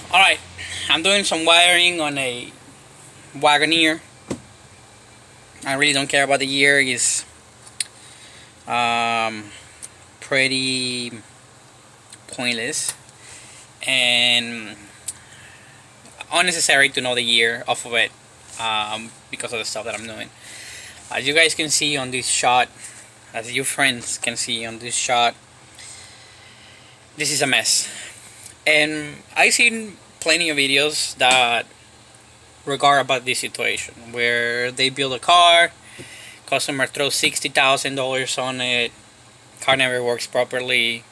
Alright, I'm doing some wiring on a Wagoneer. I really don't care about the year. It's um, pretty pointless and unnecessary to know the year off of it because of the stuff that I'm doing. As you guys can see on this shot, as you friends can see on this shot, this is a mess. And I've seen plenty of videos that regard about this situation where they build a car, customer throws $60,000 on it, car never works properly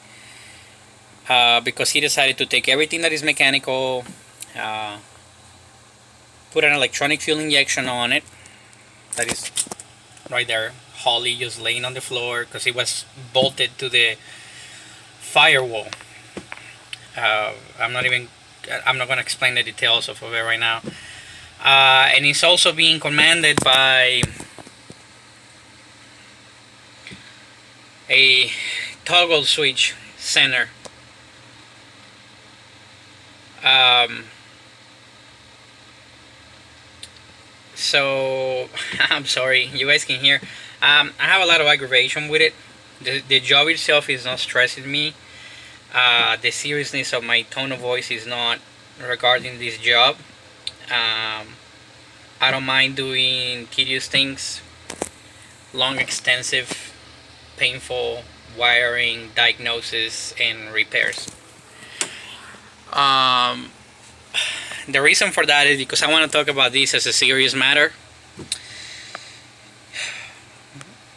because he decided to take everything that is mechanical, uh, put an electronic fuel injection on it. That is right there. Holly just laying on the floor because it was bolted to the firewall. I'm not even. I'm not gonna explain the details of it right now. And it's also being commanded by a toggle switch center. Um, so I'm sorry, you guys can hear. I have a lot of aggravation with it. The job itself is not stressing me. The seriousness of my tone of voice is not regarding this job. I don't mind doing tedious things, long, extensive, painful wiring, diagnosis, and repairs. Um, the reason for that is because I want to talk about this as a serious matter.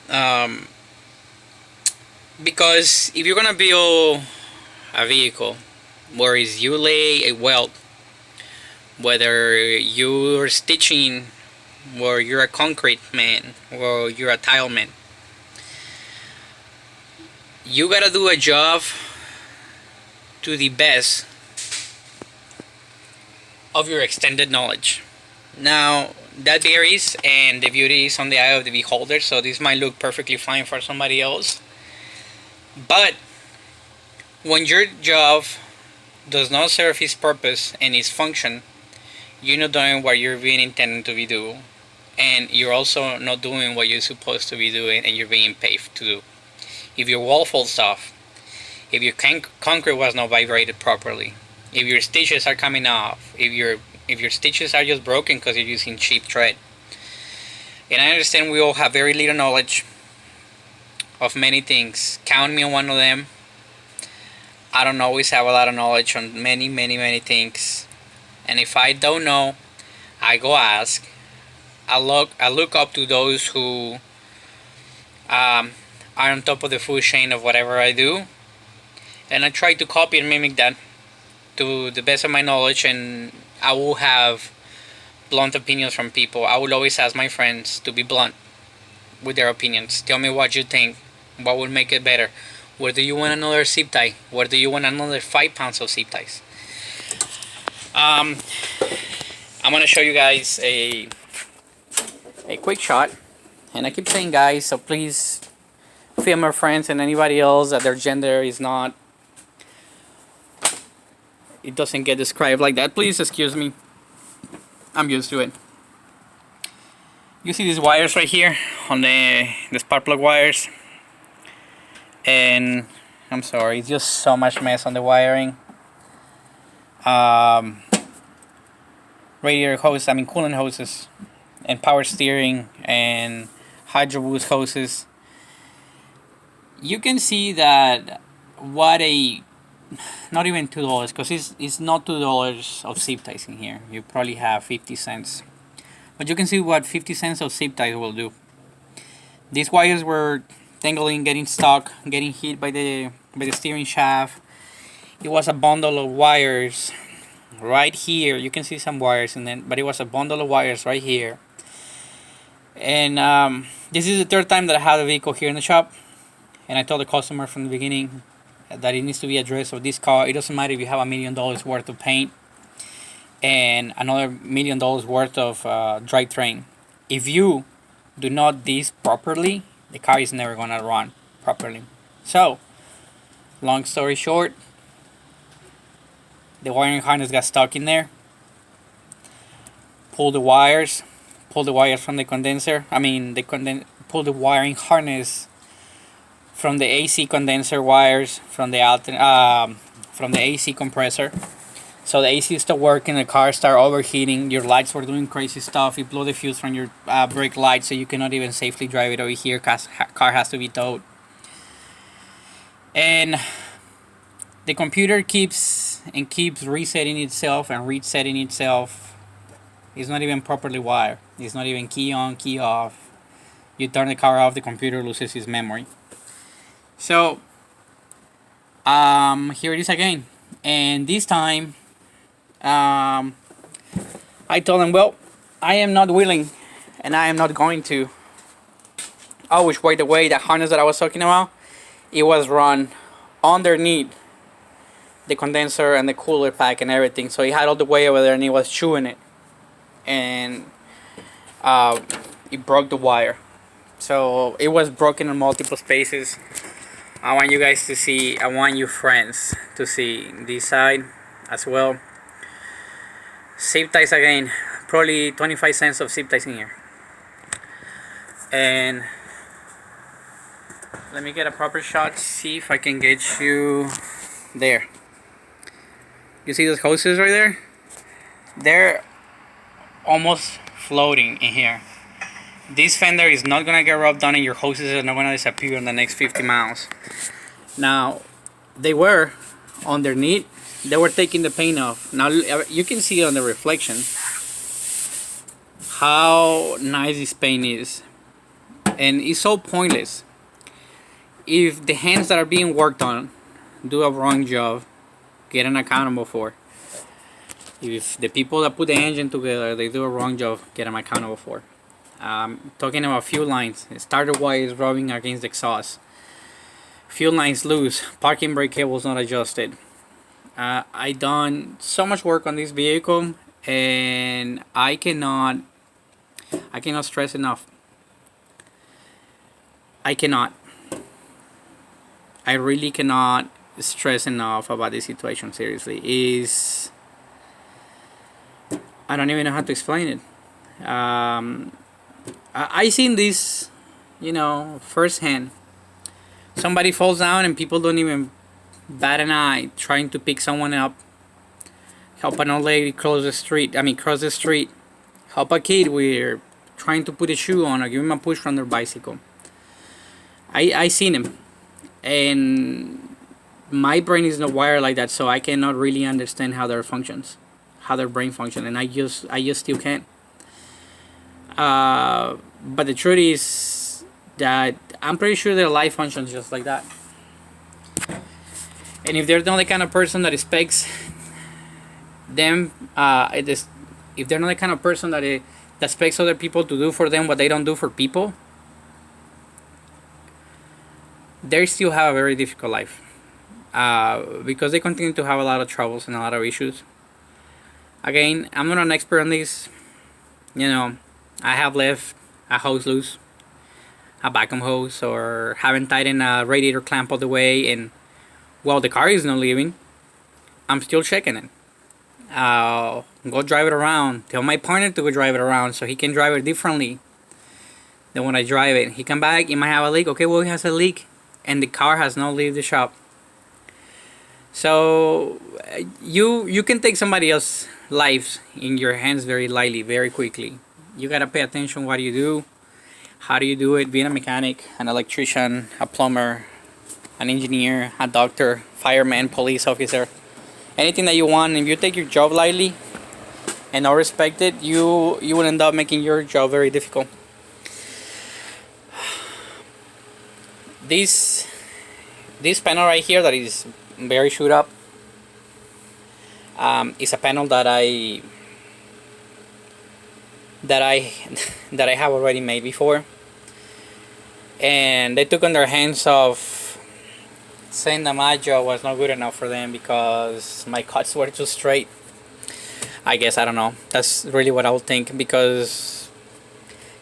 Um, because if you're gonna build a vehicle, whereas you lay a weld, whether you're stitching, or you're a concrete man, or you're a tile man, you gotta do a job to the best of your extended knowledge. Now, that varies, and the beauty is on the eye of the beholder, so this might look perfectly fine for somebody else. But when your job does not serve its purpose and its function, you're not doing what you're being intended to be doing, and you're also not doing what you're supposed to be doing and you're being paid to do. If your wall falls off, if your concrete was not vibrated properly, if your stitches are coming off, if your stitches are just broken because you're using cheap thread. And I understand we all have very little knowledge of many things. Count me on one of them. I don't always have a lot of knowledge on many things. And if I don't know, I go ask. I look up to those who are on top of the food chain of whatever I do, and I try to copy and mimic that to the best of my knowledge. And I will have blunt opinions from people. I will always ask my friends to be blunt with their opinions. Tell me what you think. What would make it better? Where do you want another zip tie? Where do you want another 5 pounds of zip ties? I'm gonna show you guys a quick shot, and I keep saying guys, so please female friends and anybody else that their gender is not, it doesn't get described like that, please excuse me. I'm used to it. You see these wires right here on the spark plug wires, and I'm sorry, it's just so much mess on the wiring. Radiator hoses, I mean coolant hoses, and power steering and hydro boost hoses. You can see that what a, not even $2, because it's not $2 of zip ties in here. You probably have 50 cents, but you can see what 50 cents of zip ties will do. These wires were tangling, getting stuck, getting hit by the steering shaft. It was a bundle of wires right here. You can see some wires, and then but it was a bundle of wires right here. And this is the third time that I had a vehicle here in the shop, and I told the customer from the beginning that it needs to be addressed. Of this car, it doesn't matter if you have $1 million worth of paint and another $1 million worth of drivetrain. If you do not this properly, the car is never gonna run properly. So, long story short, The wiring harness got stuck in there. Pull the wires. Pull the wires from the condenser. Pull the wiring harness from the AC condenser wires from the AC compressor. So the AC stopped working, the car started overheating, your lights were doing crazy stuff, it blew the fuse from your brake light, so you cannot even safely drive it over here because car has to be towed. And the computer keeps resetting itself and resetting itself. It's not even properly wired. It's not even key on, key off. You turn the car off, the computer loses its memory. So here it is again. And this time I told him, well, I am not willing and I am not going to. Oh, which, by the way, the harness that I was talking about, it was run underneath the condenser and the cooler pack and everything. So he had all the way over there and he was chewing it. And it broke the wire. So it was broken in multiple spaces. I want you guys to see, I want you friends to see this side as well. Zip ties again, probably 25 cents of zip ties in here. And let me get a proper shot, see if I can get you there. You see those hoses right there? They're almost floating in here. This fender is not gonna get rubbed down and your hoses are not gonna disappear in the next 50 miles. Now, they were underneath. They were taking the paint off. Now you can see on the reflection how nice this paint is, and it's so pointless. If the hands that are being worked on do a wrong job, getting accountable for. If the people that put the engine together, they do a wrong job, get them accountable for. Talking about fuel lines, starter wire is rubbing against the exhaust. Fuel lines loose, parking brake cables not adjusted. I done so much work on this vehicle, and I cannot stress enough. I really cannot stress enough about this situation. Seriously, I don't even know how to explain it. I seen this, firsthand. Somebody falls down and people don't even bat an eye trying to pick someone up. Help an old lady cross the street. Help a kid with trying to put a shoe on or give him a push from their bicycle. I seen him, and my brain is not wired like that, so I cannot really understand how their brain functions, and I just still can't. But the truth is that I'm pretty sure their life functions just like that. And if they're not the kind of person that expects them, if they're not the kind of person that expects other people to do for them what they don't do for people, they still have a very difficult life. Because they continue to have a lot of troubles and a lot of issues. Again, I'm not an expert on this. I have left a hose loose, a vacuum hose, or haven't tightened a radiator clamp all the way, and while the car is not leaving, I'm still checking it. Go drive it around. Tell my partner to go drive it around so he can drive it differently than when I drive it. He come back, he might have a leak. Okay, well, he has a leak, and the car has not left the shop. So you can take somebody else's lives in your hands very lightly, very quickly. You gotta pay attention what you do, how do you do it. Being a mechanic, an electrician, a plumber, an engineer, a doctor, fireman, police officer, anything that you want. If you take your job lightly and not respect it, you will end up making your job very difficult. This panel right here that is very shoot up is a panel that I have already made before, and they took on their hands of saying that my job was not good enough for them because my cuts were too straight. I guess, I don't know, that's really what I would think, because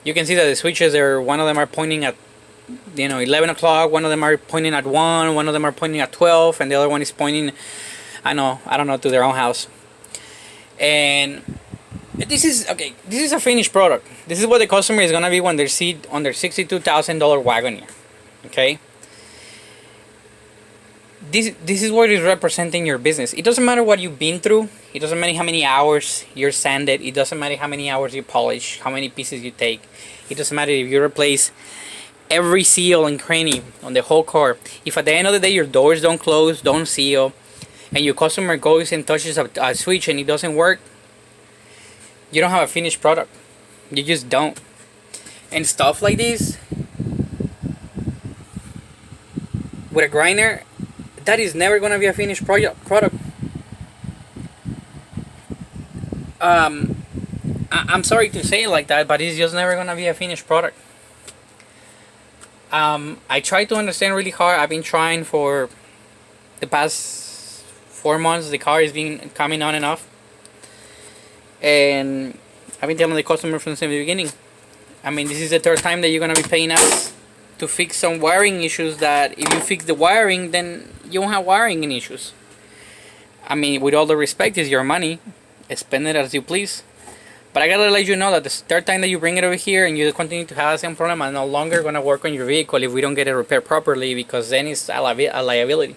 you can see that the switches are, one of them are pointing at 11 o'clock, one of them are pointing at 1, one of them are pointing at 12, and the other one is pointing I don't know, to their own house. And this is okay. This is a finished product. This is what the customer is gonna be when they see on their $62,000 Wagoneer. Okay. This is what is representing your business. It doesn't matter what you've been through. It doesn't matter how many hours you're sanded. It doesn't matter how many hours you polish, how many pieces you take. It doesn't matter if you replace every seal and cranny on the whole car. If at the end of the day your doors don't close, don't seal, and your customer goes and touches a switch and it doesn't work, you don't have a finished product. You just don't. And stuff like this with a grinder, that is never gonna be a finished product. I'm sorry to say it like that, but it's just never gonna be a finished product. I try to understand really hard. I've been trying for the past 4 months. The car has been coming on and off, and I've been telling the customer from the beginning. I mean, this is the third time that you're gonna be paying us to fix some wiring issues. That if you fix the wiring, then you won't have wiring issues. I mean, with all the respect, it's your money. Spend it as you please. But I gotta let you know that the third time that you bring it over here and you continue to have the same problem, I'm no longer gonna work on your vehicle if we don't get it repaired properly, because then it's a liability.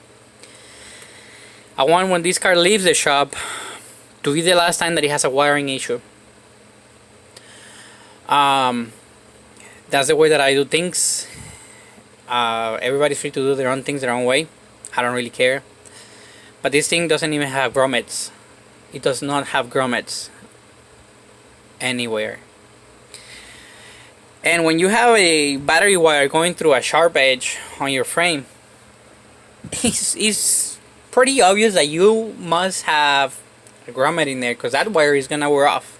I want when this car leaves the shop to be the last time that it has a wiring issue. That's the way that I do things. Everybody's free to do their own things their own way. I don't really care. But this thing doesn't even have grommets. It does not have grommets anywhere. And when you have a battery wire going through a sharp edge on your frame, it's pretty obvious that you must have a grommet in there, because that wire is gonna wear off.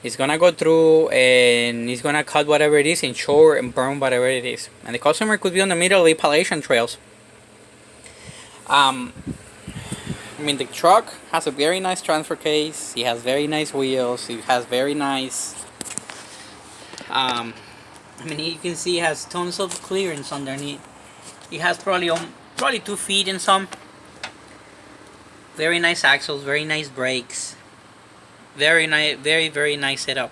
It's gonna go through and it's gonna cut whatever it is and short and burn whatever it is. And the customer could be on the middle of the Appalachian trails. I mean, the truck has a very nice transfer case. It has very nice wheels. It has very nice. I mean, you can see it has tons of clearance underneath. It has probably 2 feet and some. Very nice axles. Very nice brakes. Very nice, very nice setup.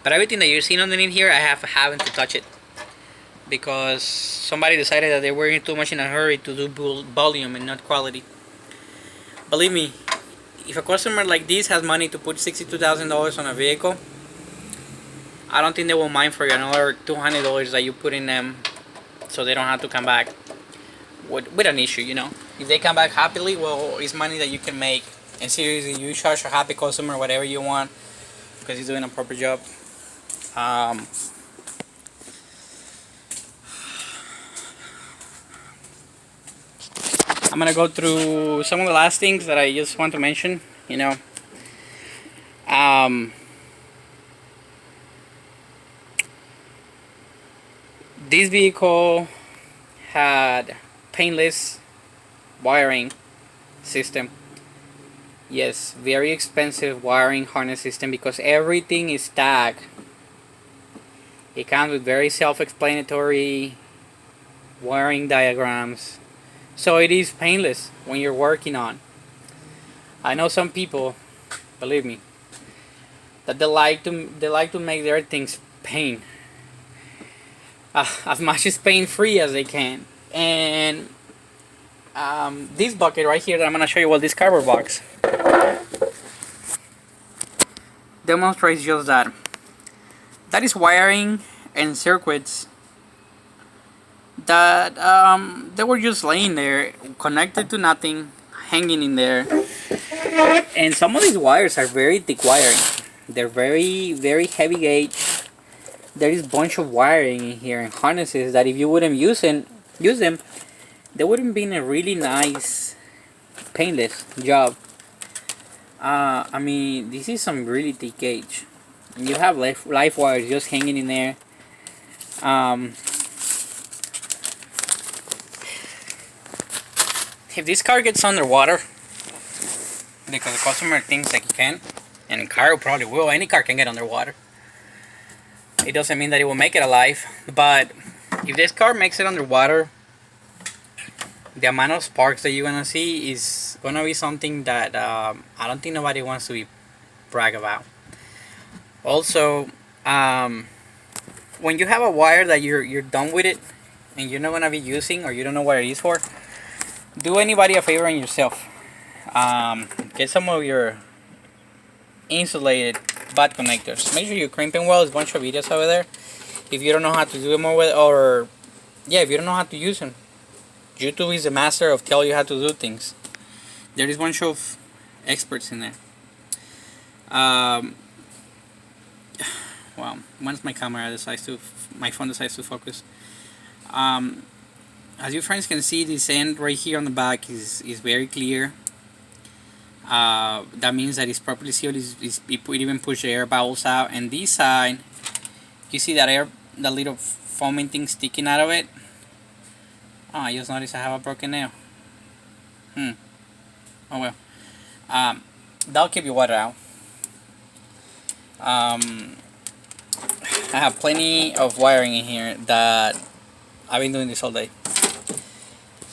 But everything that you're seeing underneath here, I haven't to touch it, because somebody decided that they were too much in a hurry to do volume and not quality. Believe me, if a customer like this has money to put $62,000 on a vehicle, I don't think they will mind for another $200 that you put in them, so they don't have to come back with an issue, you know. If they come back happily, well, it's money that you can make. And seriously, you charge a happy customer whatever you want, because he's doing a proper job. I'm gonna go through some of the last things that I just want to mention. You know, this vehicle had painless wiring system. Yes, very expensive wiring harness system, because everything is tagged. It comes with very self-explanatory wiring diagrams. So it is painless when you're working on. I know some people, believe me, that they like to make their things pain, as much as pain free as they can. And this bucket right here that I'm gonna show you, well, this cardboard box demonstrates just that. That is wiring and circuits that they were just laying there, connected to nothing, hanging in there. And some of these wires are very thick wiring. They're very, very heavy gauge. There is a bunch of wiring in here and harnesses that if you wouldn't use them, they wouldn't be in a really nice painless job. I mean, this is some really thick gauge. And you have live wires just hanging in there. If this car gets underwater, because the customer thinks that he can, and the car probably will, any car can get underwater. It doesn't mean that it will make it alive, but if this car makes it underwater, the amount of sparks that you're gonna see is gonna be something that I don't think nobody wants to be brag about. Also, um, when you have a wire that you're done with it and you're not gonna be using or you don't know what it is for, do anybody a favor and yourself. Get some of your insulated butt connectors. Make sure you crimp them well. There's a bunch of videos over there. If you don't know how to do them or yeah, if you don't know how to use them, YouTube is the master of telling you how to do things. There is a bunch of experts in there. Well, once my phone decides to focus. As you friends can see, this end right here on the back is very clear. That means that it's properly sealed. It even push the air bubbles out. And this side, you see that little foaming thing sticking out of it. Oh, I just noticed I have a broken nail. Oh well. That'll keep your water out. I have plenty of wiring in here that I've been doing this all day,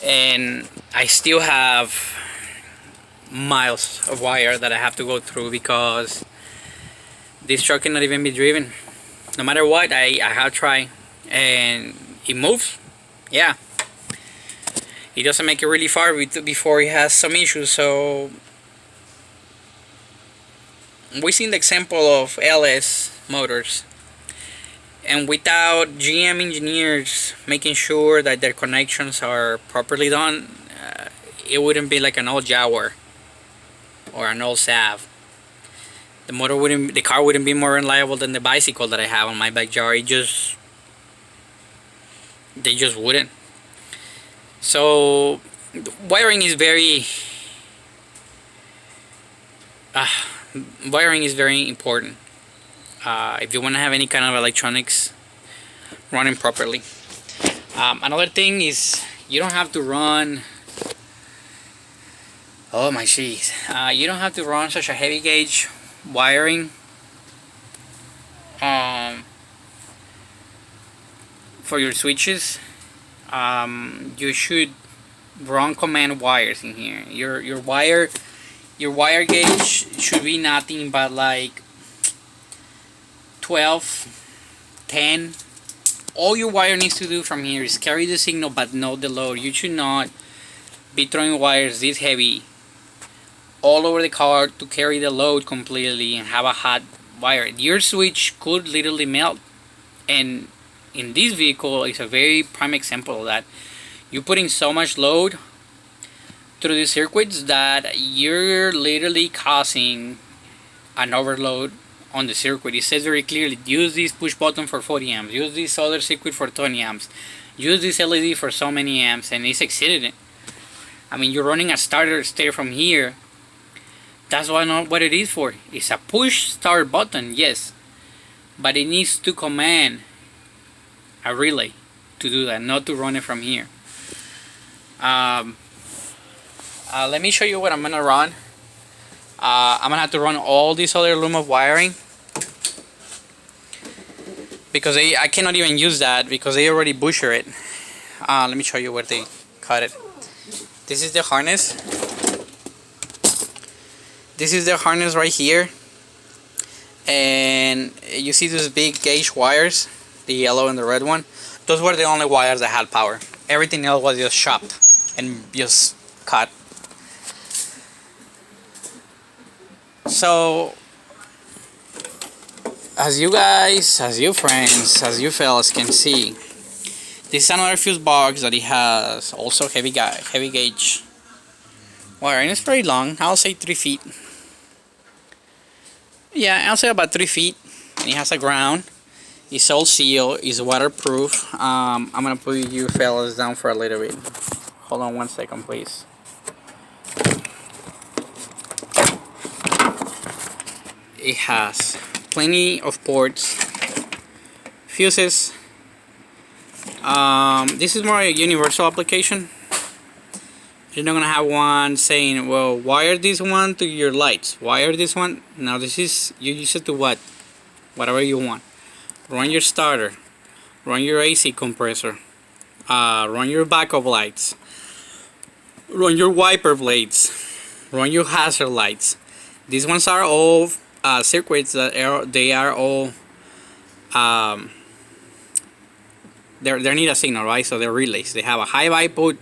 and I still have miles of wire that I have to go through because this truck cannot even be driven. No matter what, I have tried, and it moves. Yeah, it doesn't make it really far before it has some issues. So we've seen the example of LS motors, and without GM engineers making sure that their connections are properly done, it wouldn't be like an old Jaguar or an old Sav. The car wouldn't be more reliable than the bicycle that I have on my backyard. They just wouldn't. So wiring is very important if you want to have any kind of electronics running properly. Another thing is you don't have to run. Oh my jeez! You don't have to run such a heavy gauge wiring for your switches. You should run command wires in here. Your wire gauge should be nothing but like 12, 10. All your wire needs to do from here is carry the signal but not the load. You should not be throwing wires this heavy all over the car to carry the load completely and have a hot wire. Your switch could literally melt, and in this vehicle it's a very prime example of that. You're putting so much load through these circuits that you're literally causing an overload on the circuit. It says very clearly, use this push button for 40 amps, use this other circuit for 20 amps, use this LED for so many amps, and it's exceeded it. I mean, you're running a starter stair from here. That's not what it is for. It's a push start button, yes, but it needs to command a relay to do that, not to run it from here. Let me show you what I'm gonna run. I'm gonna have to run all this other loom of wiring because I cannot even use that because they already butcher it. Let me show you where they cut it. This is the harness. This is the harness right here, and you see those big gauge wires, the yellow and the red one. Those were the only wires that had power. Everything else was just chopped and just cut. So as you guys, as you friends, as you fellas can see, this is another fuse box that it has also heavy gauge wire, and it's very long. I'll say 3 feet. Yeah, I'll say about 3 feet. And it has a ground. It's all sealed. It's waterproof. I'm gonna put you fellas down for a little bit. Hold on 1 second, please. It has plenty of ports, fuses. This is more a universal application. You're not gonna have one saying, well, wire this one to your lights, wire this one. Now this is, you use it to whatever you want. Run your starter, run your AC compressor, run your backup lights, run your wiper blades, run your hazard lights. These ones are all circuits that they are all they need a signal, right? So they're relays. They have a high output.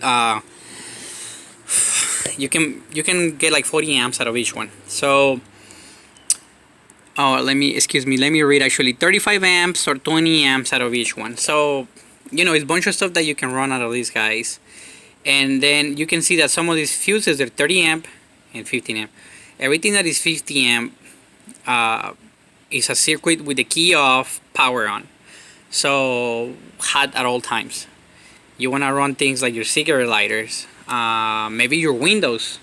You can get like 40 amps out of each one. So let me read, actually 35 amps or 20 amps out of each one. So it's a bunch of stuff that you can run out of these guys. And then you can see that some of these fuses are 30 amp and 15 amp. Everything that is 50 amp is a circuit with the key off, power on. So hot at all times. You want to run things like your cigarette lighters, maybe your windows,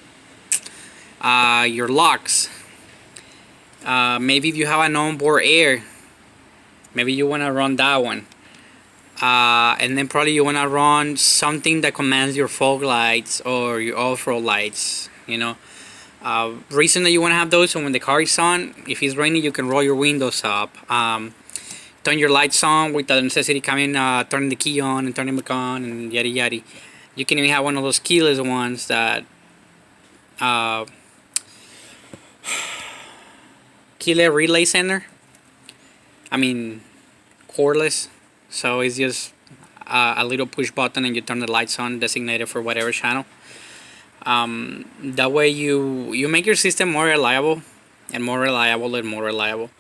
your locks. Maybe if you have an onboard air, maybe you want to run that one. And then probably you want to run something that commands your fog lights or your off-road lights. Reason that you want to have those, so when the car is on, if it's raining, you can roll your windows up. Turn your lights on without necessity coming, turning the key on and turning it back on, and yada yada. You can even have one of those keyless ones that keyless relay center. I mean, cordless. So it's just a little push button and you turn the lights on, designated for whatever channel. That way you make your system more reliable and more reliable and more reliable.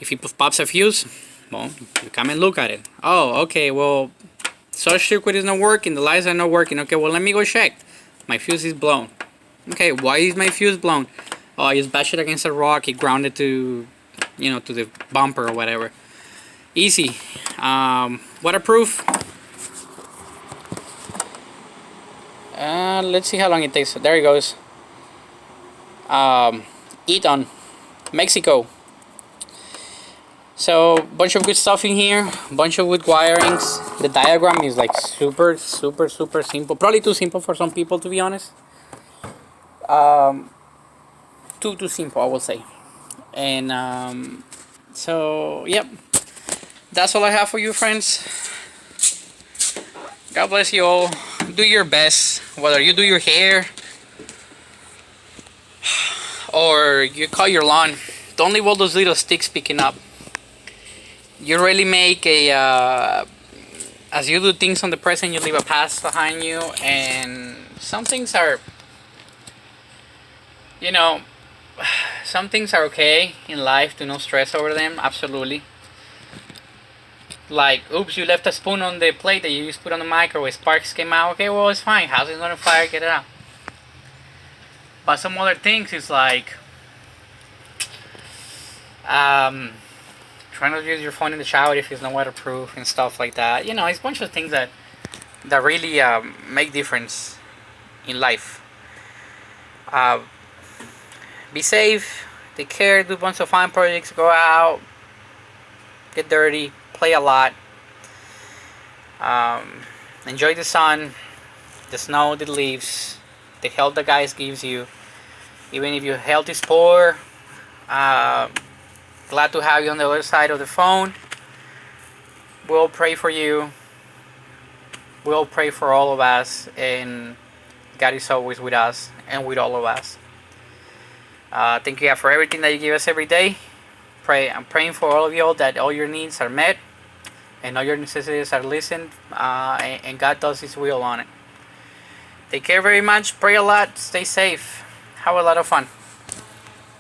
If it pops a fuse, well, you come and look at it. Oh, okay, well, such circuit is not working, the lights are not working. Okay, well, let me go check. My fuse is blown. Okay, why is my fuse blown? Oh, I just bashed it against a rock, it grounded to the bumper or whatever. Easy. Waterproof. Let's see how long it takes. There it goes. Eton, Mexico. So bunch of good stuff in here, bunch of good wirings. The diagram is like super simple, probably too simple for some people, to be honest. Too simple, I will say. And so yep, that's all I have for you, friends. God bless you all. Do your best, whether you do your hair or you cut your lawn. Don't leave all those little sticks picking up. You really make a as you do things on the present, you leave a past behind you, and some things are some things are okay in life, to no stress over them. Absolutely. Like, oops, you left a spoon on the plate that you just put on the microwave, sparks came out. Okay, well, it's fine, house is not on fire, get it out. But some other things is like trying to use your phone in the shower if it's not waterproof and stuff like that. It's a bunch of things that really make difference in life. Be safe, take care, do a bunch of fun projects, go out, get dirty, play a lot, enjoy the sun, the snow, the leaves, the health that guys gives you. Even if your health is poor, glad to have you on the other side of the phone. We'll pray for you. We'll pray for all of us, and God is always with us and with all of us. Thank you, God, for everything that you give us every day. I'm praying for all of you all, that all your needs are met and all your necessities are listened, and God does His will on it. Take care very much. Pray a lot. Stay safe. Have a lot of fun.